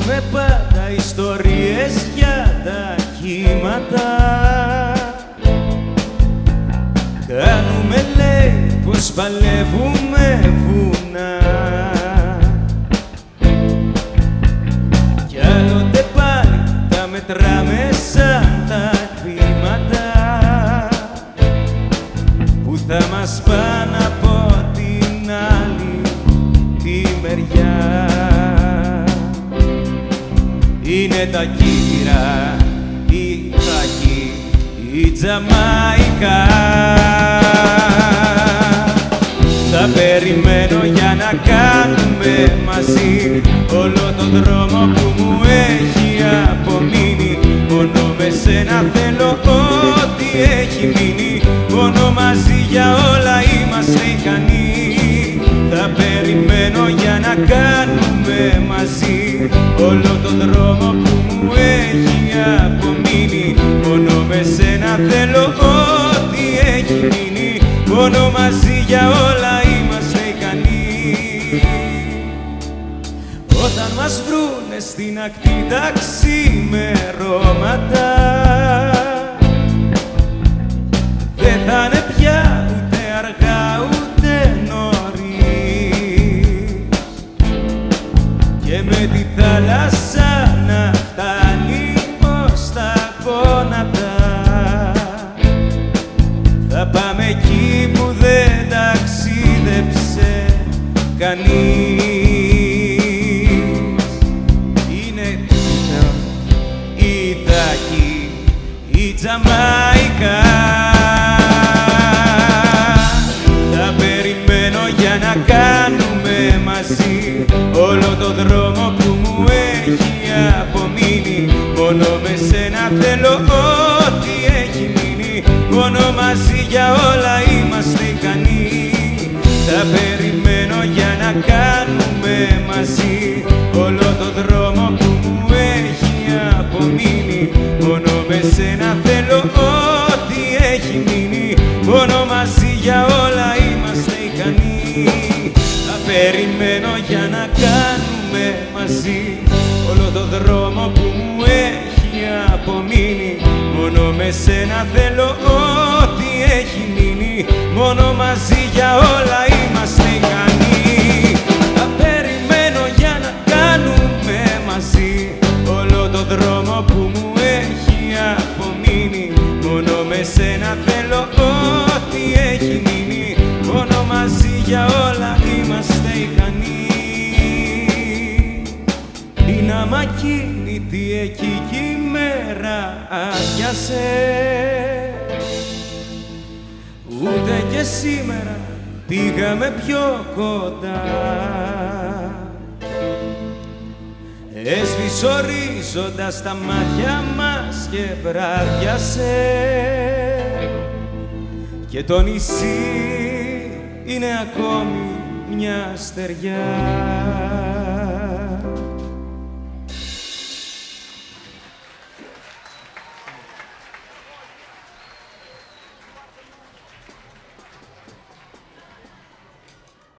Γράφουμε πάντα ιστορίες για τα κύματα. Κάνουμε λέει πως παλεύουμε βουνά. Κι άλλοτε πάλι τα μετράμε σαν τα βήματα που θα μας πάνε από την άλλη τη μεριά. Είναι τα Κύρα, η Θράκη, η Τζαμαϊκά. Θα περιμένω για να κάνουμε μαζί όλο τον δρόμο που μου έχει απομείνει. Μόνο με σένα θέλω ό,τι έχει μείνει. Μόνο μαζί για όλα είμαστε ικανοί. Θα περιμένω για να κάνουμε μαζί όλο τον δρόμο που μου έχει απομείνει. Μόνο με σένα θέλω ό,τι έχει μείνει. Μόνο μαζί για όλα είμαστε ικανοί. Όταν μας βρουνε στην ακτή τα ξημερώματα, δεν θα είναι πια ούτε αργά ούτε νωρίς. Και με τη θάλασσα να φτάνει ως τα γόνατα, θα πάμε εκεί που δεν ταξίδεψε κανείς. Είναι η Θράκη, η Τζαμαϊκά. Θα περιμένω για να κάνουμε μαζί όλο το δρόμο που μου έχει απομείνει. Μόνο με σένα θέλω ό,τι έχει μείνει. Μόνο μαζί για όλα είμαστε ικανοί. Θα περιμένω για να κάνουμε μαζί όλο το δρόμο που μου έχει απομείνει. Μόνο με σένα θέλω ό,τι έχει μείνει. Μόνο μαζί για όλα είμαστε ικανοί. Θα περιμένω για να κάνουμε μαζί όλο το δρόμο που μου έχει απομείνει. Μόνο με σένα θέλω ό,τι έχει μείνει. Μόνο μαζί για όλα είμαστε ικανοί. Θα περιμένω για να κάνουμε μαζί όλο το δρόμο που μου έχει απομείνει. Μόνο με σένα θέλω ό,τι έχει μείνει. Μόνο μαζί για όλα είμαστε ικανοί. Είναι αμακίνητη εκεί κι η μέρα άδειασε. Ούτε και σήμερα πήγαμε πιο κοντά. Έσβησε ορίζοντας τα μάτια μας και βράδιασε. Και το νησί είναι ακόμη μια στεριά.